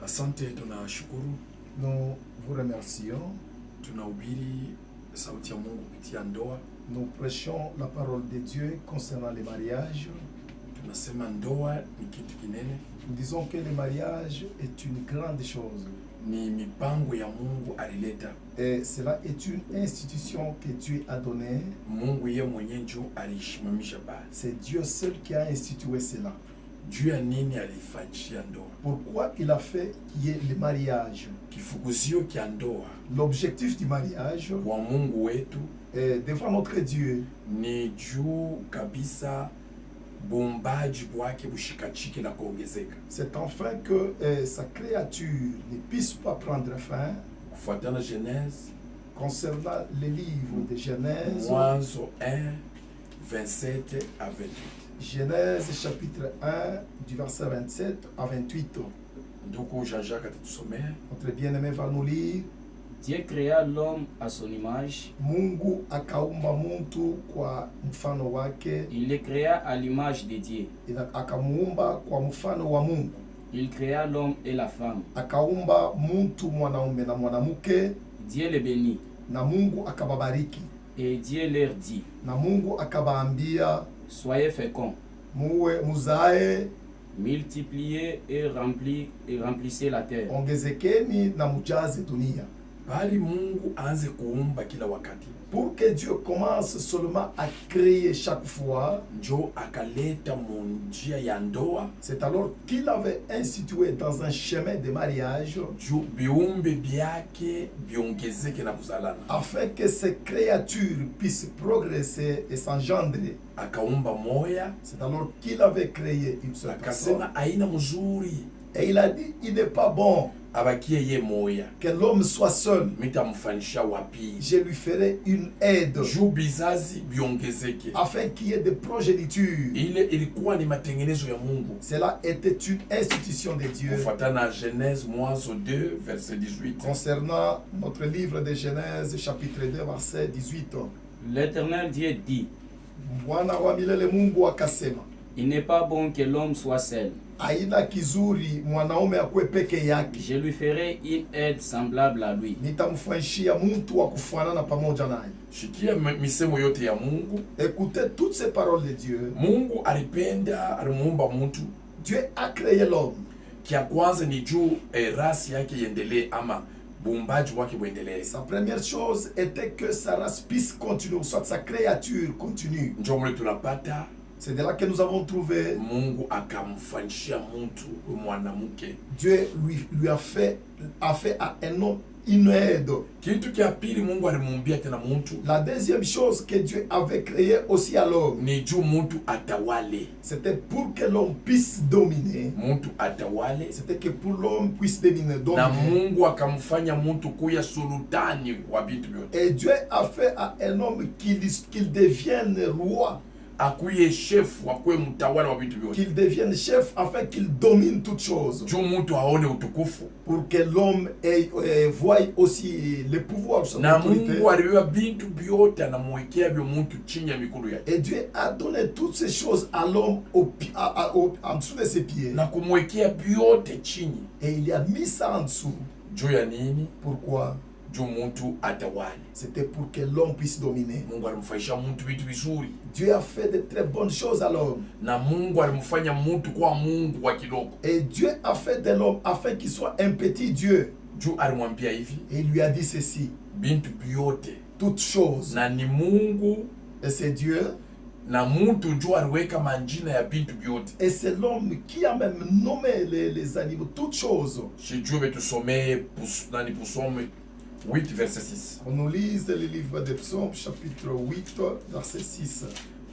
Asante, tunashukuru. Nous vous remercions. Tunahubiri sauti ya Mungu kupitia ndoa. Nous prêchons la parole de Dieu concernant les mariages. Tunasema ndoa ni kitu kinene. Nous disons que le mariage est une grande chose. Ni mipango ya Mungu alileta. Et cela est une institution que Dieu a donnée. Mungu yeye mwenyewe ndio alishimamisha basi. C'est Dieu seul qui a institué cela. Juu ya nini alifanyia ndoa? Pourquoi il a fait qu'il y ait le mariage? Kifukuzio kia ndoa. L'objectif du mariage Kwa Mungu wetu devant notre Dieu ni juu kabisa bombaji bwake bushikachike na kuongezeka. c'est enfin que sa créature ne puisse pas prendre fin. Kufuatana Genèse Concernant les livres de Genèse, Mwanzo 1 27 à 28. Genèse chapitre 1 du verset 27 à 28. Ndugu Jean-Jacques atatusomea. Notre bien-aimé va nous lire. Dieu créa l'homme à son image. Mungu akaumba muntu kwa mfano wake. Il le créa à l'image de Dieu. Akamuumba kwa mfano wa Mungu. Il créa l'homme et la femme. Akaumba muntu mwanaume na mwanamke. Dieu les bénit. Na Mungu akababariki. Et Dieu leur dit, na Mungu akabaambia, soyez féconds, muwe muzae, multipliez et remplissez la terre. Ongezekeni na mujaze dunia. Bali Mungu aanze kuumba kila wakati. Pour que Dieu commence seulement à créer chaque fois, njo akaleta munjia ya ndoa. C'est alors qu'il avait institué dans un chemin de mariage juu biumbe byake biongezeke na kuzalana, afin que ces créatures puissent progresser et s'engendrer. Akaumba moya. C'est alors qu'il avait créé une seule personne. Akasema aina mzuri. Et il a dit, il n'est pas bon abakie ye moya, que l'homme soit seul. Mitamfanisha wapi. Je lui ferai une aide. Juu bizazi biongezeke. Afin qu'il y ait des progénitures. Ile ilikuwa ni matengenezo ya Mungu. Cela était une institution de Dieu. Kufuatana Genèse Mwanzo 2 verset 18. Concernant notre livre de Genèse chapitre 2 verset 18. L'Éternel Dieu dit, Bwana wa milele Mungu akasema, il n'est pas bon que l'homme soit seul. Aina kizuri mwanaume akwe peke yake. Je lui ferai une aide semblable à lui. Nitamfanyishia mtu wa kufanana pamoja naye. Shikia misemo yote ya Mungu. Écoutez toutes ces paroles de Dieu. Mungu alipenda, alimuumba mtu. Dieu a créé l'homme. Kia kwanza ni juu rasi yake iendelee ama bumbaji wake buendelee. Sa première chose était que sa race puisse continuer, soit sa créature continue. Njo mle tunapata. C'est de là que nous avons trouvé. Mungu akamfanyishia mtu mwanamke. Dieu lui a fait à un homme une aide. Kitu kia pili Mungu alimuumbia tena mtu. La deuxième chose que Dieu avait créé aussi à l'homme, ni juu mtu atawale. C'était pour que l'homme puisse dominer. Mtu atawale. C'était que pour l'homme puisse dominer. Na Mungu akamfanya mtu kuya sultani wa vitu vyote. Et Dieu a fait à un homme qu'il devienne roi. Akuye chef wakwe mtawala wa vitu vyote. Qu'il devienne chef afin qu'il domine toutes choses. Juu mtu aone utukufu. Pour que l'homme voie aussi le pouvoir sur na Mungu aliweka vitu vyote anamwekea vyo mtu chini ya mikono yake. Et Dieu a donné toutes ces choses à l'homme en dessous de ses pieds. Na kumwekea vyote chini. Et il a mis ça en dessous. Juu ya nini? Pourquoi? Juu mtu atawale. C'était pour que l'homme puisse dominer. Mungu alimfanyisha mtu vitu vizuri. Dieu a fait de très bonnes choses à l'homme. Na Mungu alimfanya mtu kwa Mungu wa kidogo. Et Dieu a fait de l'homme afin qu'il soit un petit Dieu. Juu alimwambia hivi. Et il lui a dit ceci. Bintu vyote. Toutes choses. Na ni Mungu. Et c'est Dieu. Na mtu njoo aliweka manjina ya bintu vyote. Et c'est l'homme qui a même nommé les animaux, toutes choses. Sijue betusomee nani pusome 8 verset 6. On nous lise le livre des Psaumes chapitre 8 verset 6.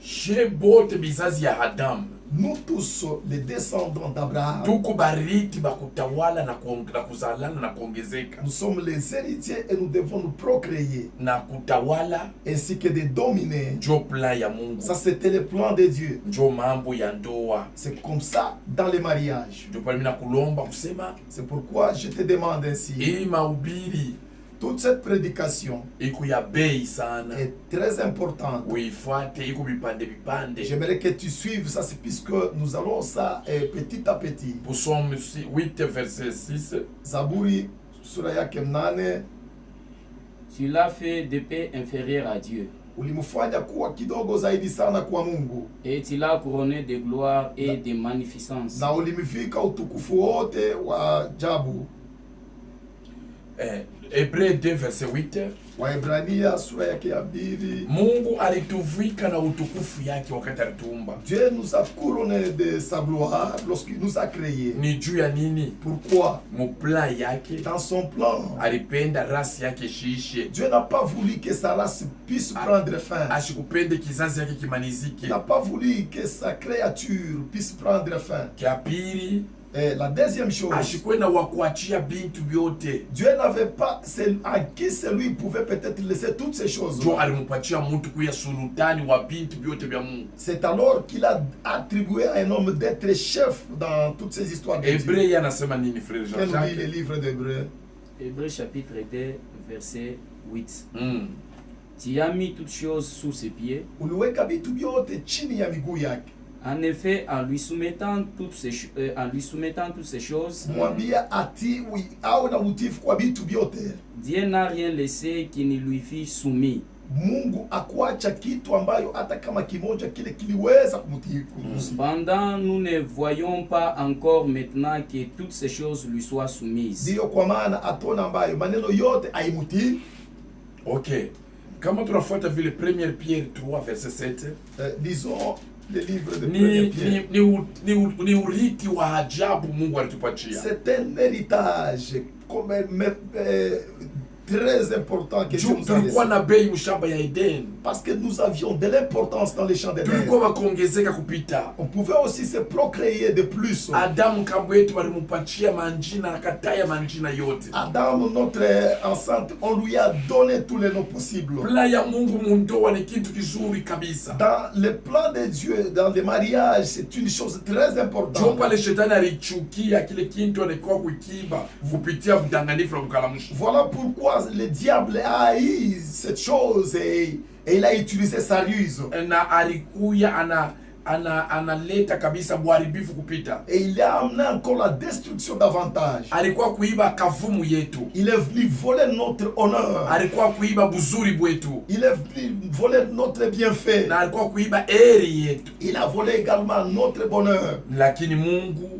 She bote bizazi ya Adam. Nous tous les descendants d'Abraham. Tuko bariki bakutawala na kuzalana na kuongezeka. Nous sommes les héritiers et nous devons nous procréer. Na kutawala ainsi que de dominer. Njo plan ya Mungu. Ça c'était le plan de Dieu. Njo mambo ya ndoa. C'est comme ça dans les mariages. Ndio pale mina kulomba kusema. C'est pourquoi je te demande ainsi. Hii mahubiri Toute cette prédication iko ya bei sana, est très importante. uifuate, iko vipande vipande. J'aimerais que tu suives ça, c'est puisque nous allons ça petit à petit. Psalm 8 verset 6. Zaburi sura yake 8, Tu l'as fait d'épée inférieure à Dieu, ulimfanya kuwa kidogo zaidi sana kwa Mungu, et tu l'as couronné de gloire et de magnificence. na ulimvika utukufu wote wa ajabu. Hébreux 2 verset 8. Waebrania sura yake ya 2. Mungu alituvika na utukufu yake wakati alituumba. Dieu nous a couronné de sa gloire lorsqu'il nous a créés. Ni juu ya nini? Pourquoi? Muplan yake Dans son plan, alipenda rasi yake shiishe, Dieu n'a pas voulu que sa race puisse prendre fin. ashikupende kizazi yake Il kimanizike. n'a pas voulu que sa créature puisse prendre fin. Kia pili, Et la deuxième chose, ashikwenda wa kuachia bintu vyote, Dieu n'avait pas, c'est à qui celui pouvait peut-être laisser toutes ces choses. jo alimupatia mtu kuya sultani wa bintu vyote vya Mungu. C'est alors qu'il a attribué à un homme d'être chef dans toutes ces histoires de Dieu. Hébreu anasema nini, frère Que nous dit le Jean-Jacques? livre d'Hébreux. Hébreux chapitre 2, verset 8. Mm. Tu as mis toutes choses sous ses pieds. Uliweka vitu vyote chini ya miguu yake. En effet, en lui soumettant toutes ces choses, Mwambia ati awe na utifu kwa vitu vyote. Dieu n'a rien laissé qui ne lui fût soumis. Mungu akuacha kitu ambayo hata kama kimoja kile kiliweza kumtii. Cependant, nous ne voyons pas encore maintenant que toutes ces choses lui soient soumises. Ndio kwa maana atona ambayo maneno yote aimutii. Okay. Kama tunafuata vile 1 Pierre 3 verset 7, Disons le livre de ni, 1 Pierre. ni urithi wa ajabu Mungu alitupatia. C'est un héritage comme très important que Dieu Juu nous a tulikuwa laissé. na bei mshamba ya Eden, Parce que nous avions de l'importance dans les champs d'Éden. tulikuwa wakuongezeka kupita. On pouvait aussi se procréer de plus. Adamu kambo yetu walimupatia manjina, akataya manjina yote. Adam, notre enceinte, on lui a donné tous les noms possibles. Plan ya Mungu mundoa ni kitu kizuri kabisa. Dans le plan de Dieu, dans le mariage, c'est une chose très Juu importante. pale shetani alichukia kile kintu alikuwa kukiba kupitia udanganyifu na ukalamusho. Voilà pourquoi le diable a haï cette chose et il a utilisé sa ruse. Na alikuya analeta kabisa buharibifu kupita. Et il a amené encore la destruction davantage. Alikuwa kuiba kavumu yetu. Il est venu voler notre honneur. Alikuwa kuiba buzuri bwetu. Il est venu voler notre bienfait. Na alikuwa kuiba eri yetu. Il a volé également notre bonheur. Lakini Mungu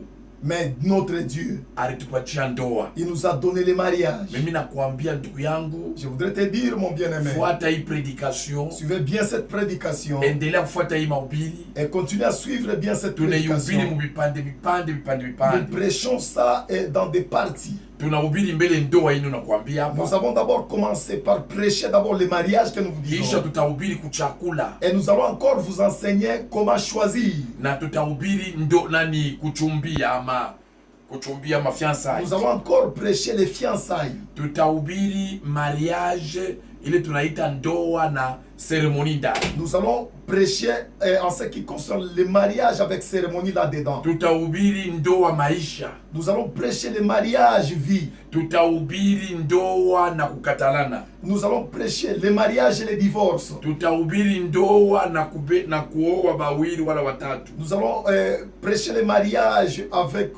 Mais notre Dieu, alitupatia ndoa. il nous a donné le mariage. Mimi nakwambia ndugu yangu, Je voudrais te dire, mon bien-aimé, fuata hii predication, suivez bien cette prédication endelea kufuata hii mahubiri. et continuez à suivre bien cette Tunaihubiri prédication. mu vipande vipande vipande Nous vipande. prêchons ça dans des parties. Tunahubiri mbele ndoa hii nakwambia Nous hapa. avons d'abord commencé par prêcher d'abord le mariage que nous vous Kisha disons. tutahubiri kuchakula Et nous allons encore vous enseigner comment choisir. na tutahubiri kuchumbia ama fiançailles. Nous allons encore prêcher les fiançailles. Tutahubiri mariage ile tunaita ndoa na cérémonie ndani. Nous allons prêcher en ce qui concerne le mariage avec cérémonie là-dedans. Tutahubiri ndoa maisha. Nous allons prêcher le mariage vie. Tutahubiri ndoa na kukatalana. Nous allons prêcher le mariage et le divorce. Tutahubiri ndoa na kuoa bawili wala watatu. Nous allons prêcher le mariage avec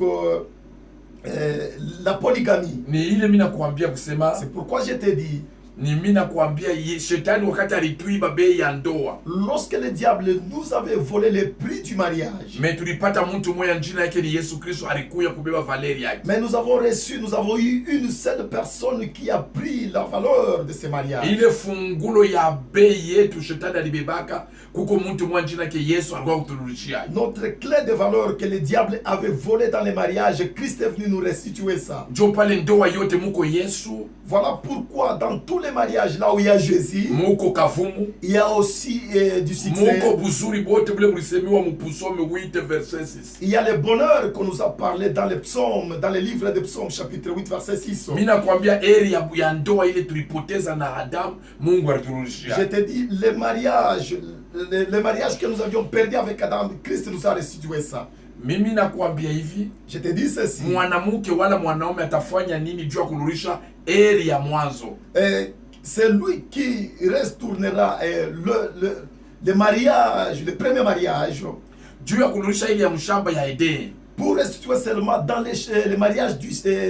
la polygamie. Ni ile mimi nakwambia kusema, C'est pourquoi je te dis, ni mimi nakwambia shetani wakati alituiba bei ya ndoa. lorsque le diable nous avait volé le prix du mariage, Mais tulipata mtu mmoja jina yake ni Yesu Kristo alikuya kubeba valeri yake. mais nous avons eu une seule personne qui a pris la valeur de ce mariage. Ile fungulo ya bei yetu shetani alibebaka, kuko mtu mmoja jina yake Yesu alikuwa kuturudishia. Notre clé de valeur que le diable avait volé dans les mariages, Christ est venu nous restituer ça. Njo pale ndoa yote muko Yesu, Voilà pourquoi dans tous les mariages là où il y a Jésus, muko kavumu, il y a aussi du succès. muko buzuri bote bule bulisemiwa mu Psaume 8 verset 6. Il y a le bonheur qu'on nous a parlé dans les psaumes, dans le livre des psaumes chapitre 8 verset 6. Mimi nakwambia eri ya ndoa ile tulipoteza na Adamu, Mungu aliturudishia. Je te dis, le mariage que nous avions perdu avec Adam, Christ nous a restitué ça. Mimi nakwambia hivi, Je te dis ceci. mwanamke wala mwanaume atafanya nini juu ya kurudisha heri ya mwanzo? C'est lui qui retournera le mariage, le premier mariage, Juu ya kurudisha ile ya mshamba ya Edeni. pour restituer seulement dans les mariages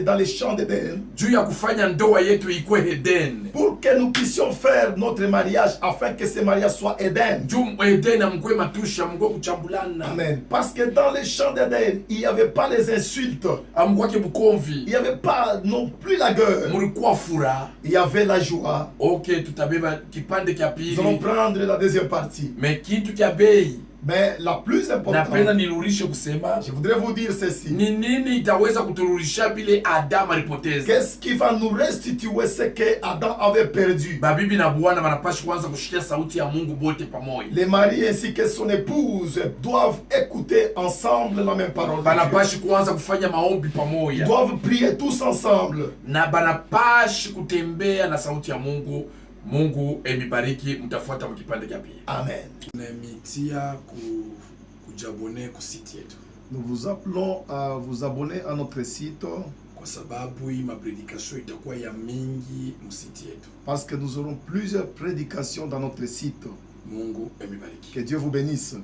dans les champs d'Éden, Juu ya kufanya ndoa yetu ikuwe Eden. pour que nous puissions faire notre mariage afin que ce mariage soit Éden. Juu Eden amkwe matusha mgo kuchambulana. Amen. Parce que dans les champs d'Éden, il n'y avait pas les insultes, Amkwake il bukomvi. n'y avait pas non plus la gueule, Mulikuwa furaha. il y avait la joie. Okay, tutabeba kipande kia Nous allons pili. prendre la deuxième partie. Me kitu kia bei. Mais la plus Napenda importante, nirurishe kusema je voudrais vous dire ceci. ni nini itaweza kuturudisha bile Adamu alipoteza. Qu'est-ce qui va nous restituer ce que Adam avait perdu? Babibi na bwana wanapashi kuanza kushikia sauti ya Mungu bote pamoja. Les mariés ainsi que son épouse doivent écouter ensemble la même parole de Dieu. Banapashi kuanza kufanya maombi Ils pamoja. doivent prier tous ensemble. Na banapashi kutembea na sauti ya Mungu. Mungu emibariki, mtafuata mkipande kia pili. Amen. Nemitia kujabone kusiti yetu. Nous vous appelons à vous abonner à notre site Kwa sababu hii mapredikasyon itakuwa ya mingi msiti yetu. parce que nous aurons plusieurs prédications dans notre site. Mungu emibariki. Que Dieu vous bénisse.